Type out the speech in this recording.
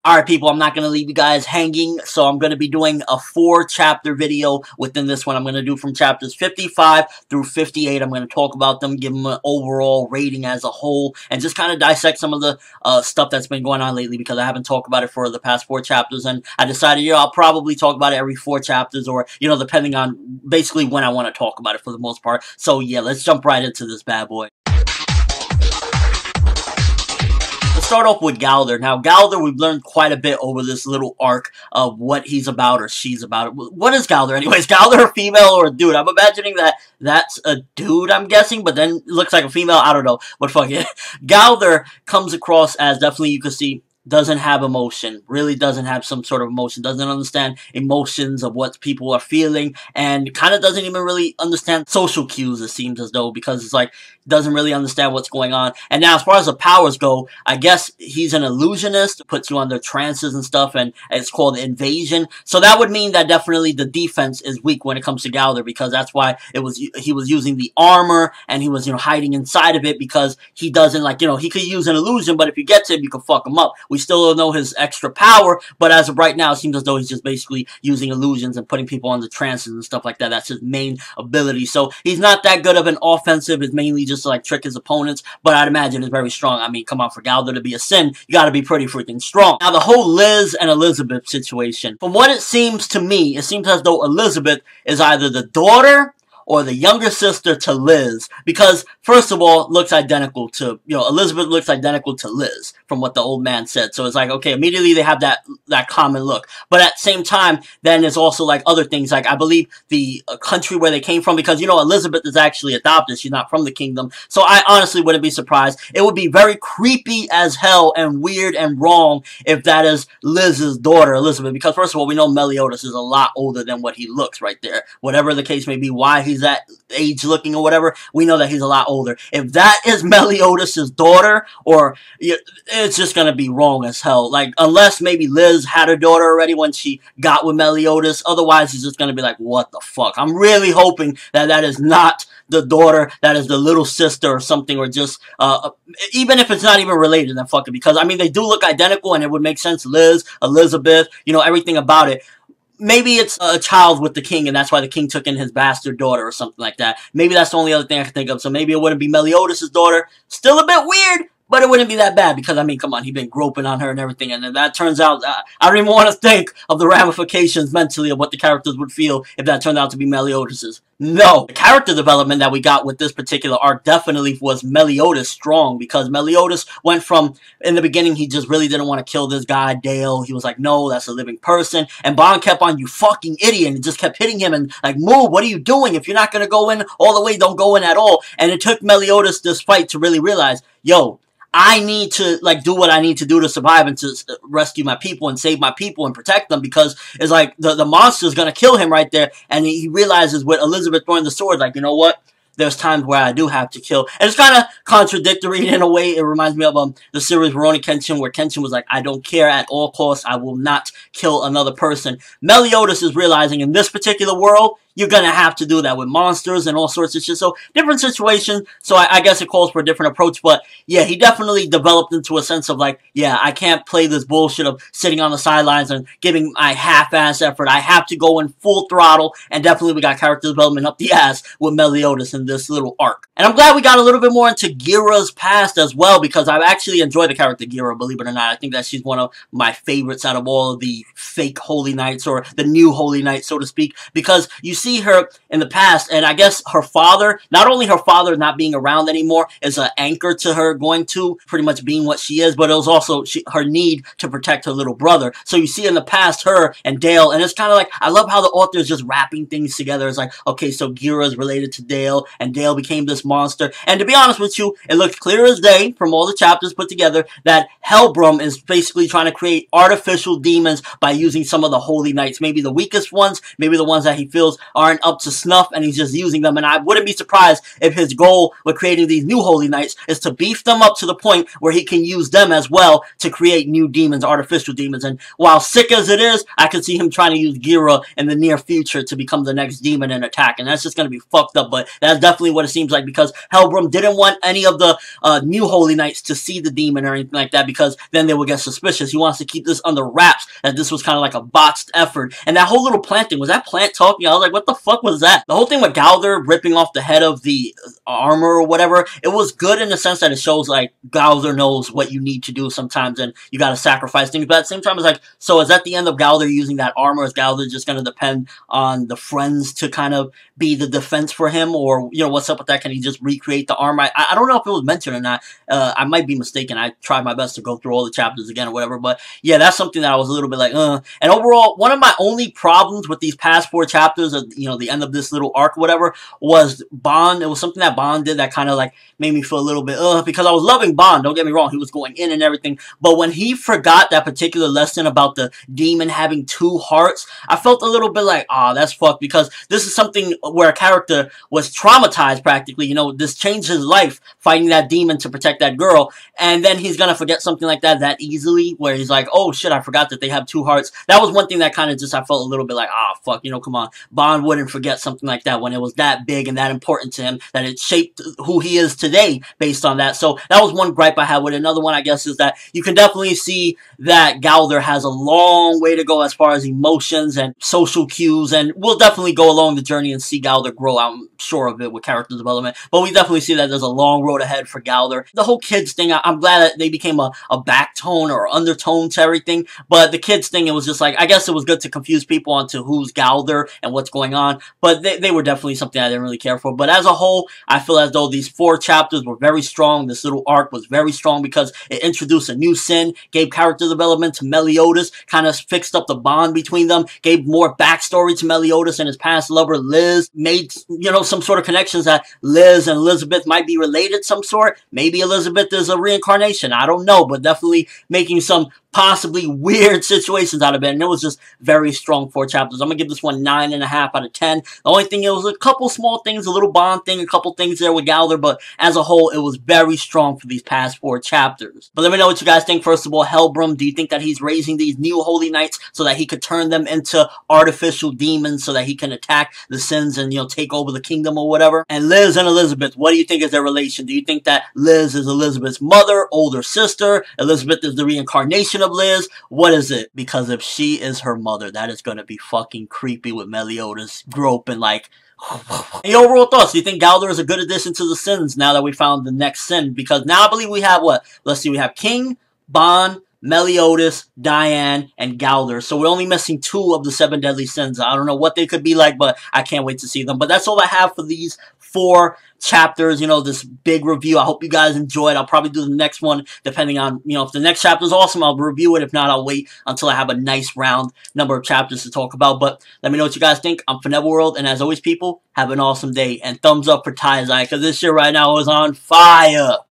Alright people, I'm not going to leave you guys hanging, so I'm going to be doing a 4-chapter video within this one. I'm going to do from chapters 55 through 58. I'm going to talk about them, give them an overall rating as a whole, and just kind of dissect some of the stuff that's been going on lately, because I haven't talked about it for the past 4 chapters, and I decided, I'll probably talk about it every 4 chapters, or, depending on basically when I want to talk about it for the most part. So yeah, let's jump right into this bad boy. Start off with Gallagher. Now, Gallagher, we've learned quite a bit over this little arc of what he's about or she's about. What is Gallagher anyways? Gallagher a female or a dude? I'm imagining that that's a dude, I'm guessing, but then it looks like a female. I don't know, but fuck it. Gallagher comes across as, definitely you can see, doesn't have emotion, really doesn't have some sort of emotion, doesn't understand emotions of what people are feeling, and kind of doesn't even really understand social cues, it seems as though, because it's like, doesn't really understand what's going on. And now, as far as the powers go, I guess he's an illusionist, puts you under trances and stuff, and it's called invasion. So that would mean that definitely the defense is weak when it comes to Gallagher, because that's why he was using the armor, and he was, hiding inside of it, because he doesn't, like, he could use an illusion, but if you get to him, you can fuck him up. We still don't know his extra power, but as of right now, it seems as though he's just basically using illusions and putting people under trances and stuff like that. That's his main ability. So he's not that good of an offensive. It's mainly just to, like, trick his opponents, but I'd imagine it's very strong. I mean, come on, for Gallagher to be a sin, you gotta be pretty freaking strong. Now, the whole Liz and Elizabeth situation. From what it seems to me, it seems as though Elizabeth is either the daughter or the younger sister to Liz, because first of all, looks identical to, Elizabeth looks identical to Liz from what the old man said. So it's like, okay, immediately they have that common look. But at the same time, then there's also like other things, like I believe the country where they came from, because Elizabeth is actually adopted, she's not from the kingdom. So I honestly wouldn't be surprised. It would be very creepy as hell and weird and wrong if that is Liz's daughter, Elizabeth, because first of all, we know Meliodas is a lot older than what he looks right there. Whatever the case may be, why he's that age looking or whatever, we know that he's a lot older. If that is Meliodas' daughter, or it's just gonna be wrong as hell. Like, unless maybe Liz had her daughter already when she got with Meliodas, otherwise it's just gonna be like, what the fuck? I'm really hoping that that is not the daughter, that is the little sister or something, or just, even if it's not even related, then fuck it, because, I mean, they do look identical, and it would make sense. Liz, Elizabeth, everything about it. Maybe it's a child with the king, and that's why the king took in his bastard daughter or something like that. Maybe that's the only other thing I can think of. So maybe it wouldn't be Meliodas' daughter. Still a bit weird, but it wouldn't be that bad, because, I mean, come on, he's been groping on her and everything, and then that turns out, I don't even want to think of the ramifications mentally of what the characters would feel if that turned out to be Meliodas'. No. The character development that we got with this particular arc definitely was Meliodas strong, because Meliodas went from, in the beginning, he just really didn't want to kill this guy, Dale. He was like, no, that's a living person, and Bond kept on, you fucking idiot, and just kept hitting him, and like, move, what are you doing? If you're not going to go in all the way, don't go in at all. And it took Meliodas this fight to really realize, yo, I need to, like, do what I need to do to survive and to rescue my people and save my people and protect them, because it's like the monster's gonna kill him right there, and he realizes with Elizabeth throwing the sword, like, you know what? There's times where I do have to kill. And it's kind of contradictory in a way. It reminds me of the series Rurouni Kenshin, where Kenshin was like, I don't care at all costs. I will not kill another person. Meliodas is realizing in this particular world, you're gonna have to do that with monsters and all sorts of shit. So, different situations. So, I guess it calls for a different approach. But, yeah, he definitely developed into a sense of like, yeah, I can't play this bullshit of sitting on the sidelines and giving my half-ass effort. I have to go in full throttle. And definitely we got character development up the ass with Meliodas in this little arc. And I'm glad we got a little bit more into Geera's past as well, because I've actually enjoyed the character Geera, believe it or not. I think that she's one of my favorites out of all of the fake Holy Knights, or the new Holy Knights, so to speak, because you see her in the past, and I guess her father, not only her father not being around anymore is an anchor to her going to pretty much being what she is, but it was also her need to protect her little brother. So you see in the past her and Dale, and it's kind of like, I love how the author is just wrapping things together. It's like, okay, so Geera is related to Dale, and Dale became this monster. And to be honest with you, it looks clear as day from all the chapters put together that Helbram is basically trying to create artificial demons by using some of the Holy Knights, maybe the weakest ones, maybe the ones that he feels aren't up to snuff and he's just using them. And I wouldn't be surprised if his goal with creating these new Holy Knights is to beef them up to the point where he can use them as well to create new demons, artificial demons. And while sick as it is, I could see him trying to use Geera in the near future to become the next demon and attack. And that's just going to be fucked up, but that's definitely what it seems like, because Helbram didn't want any of the new Holy Knights to see the demon or anything like that, because then they would get suspicious. He wants to keep this under wraps, that this was kind of like a botched effort. And that whole little plant thing, was that plant talking? I was like, what the fuck was that? The whole thing with Gallagher ripping off the head of the armor or whatever, it was good in the sense that it shows like Gallagher knows what you need to do sometimes and you gotta sacrifice things, but at the same time it's like, so is that the end of Gallagher using that armor? Is Gallagher just gonna depend on the friends to kind of be the defense for him, or, you know, what's up with that? Can he just recreate the armor? I don't know if it was mentioned or not. I might be mistaken. I tried my best to go through all the chapters again or whatever, but yeah, that's something that I was a little bit like, And overall, one of my only problems with these past 4 chapters, of, you know, the end of this little arc, whatever, was Bond. It was something that Bond did that kind of like made me feel a little bit, because I was loving Bond, don't get me wrong, he was going in and everything, but when he forgot that particular lesson about the demon having 2 hearts, I felt a little bit like, that's fucked, because this is something where a character was traumatized practically, you know, this changed his life, fighting that demon to protect that girl, and then he's gonna forget something like that easily, where he's like, oh shit, I forgot that they have 2 hearts. That was one thing that kind of just, I felt a little bit like, fuck, you know, come on, Bond wouldn't forget something like that when it was that big and that important to him, that it shaped who he is today based on that. So that was one gripe I had with it. Another one, I guess, is that you can definitely see that Gallagher has a long way to go as far as emotions and social cues, and we'll definitely go along the journey and see Gallagher grow, I'm sure of it, with character development, but we definitely see that there's a long road ahead for Gallagher. The whole kids thing, I'm glad that they became a backtone or undertone to everything, but the kids thing, it was just like, I guess it was good to confuse people onto who's Gallagher and what's going on, but they were definitely something I didn't really care for. But as a whole, I feel as though these 4 chapters were very strong. This little arc was very strong because it introduced a new sin, gave character development to Meliodas, kind of fixed up the bond between them, gave more backstory to Meliodas and his past lover Liz, made, you know, some sort of connections that Liz and Elizabeth might be related some sort. Maybe Elizabeth is a reincarnation, I don't know, but definitely making some possibly weird situations out of it, and it was just very strong 4 chapters. I'm gonna give this one 9.5 out of 10. The only thing, it was a couple small things, a little Bond thing, a couple things there with Gallagher, but as a whole, it was very strong for these past 4 chapters. But let me know what you guys think. First of all, Helbram, do you think that he's raising these new Holy Knights so that he could turn them into artificial demons so that he can attack the sins and, you know, take over the kingdom or whatever? And Liz and Elizabeth, what do you think is their relation? Do you think that Liz is Elizabeth's mother, older sister? Elizabeth is the reincarnation of Liz? What is it? Because if she is her mother, that is going to be fucking creepy with Meliodas groping like... Your overall thoughts, do you think Gallagher is a good addition to the sins now that we found the next sin? Because now I believe we have what? Let's see, we have King, Bond, Meliodas, Diane, and Gallagher. So we're only missing 2 of the 7 deadly sins. I don't know what they could be like, but I can't wait to see them. But that's all I have for these 4 chapters, you know, this big review. I hope you guys enjoyed. I'll probably do the next one depending on, you know, if the next chapter is awesome, I'll review it. If not, I'll wait until I have a nice round number of chapters to talk about. But let me know what you guys think. I'm Forneverworld, and as always, people, have an awesome day. And thumbs up for Taizai, because this shit right now is on fire.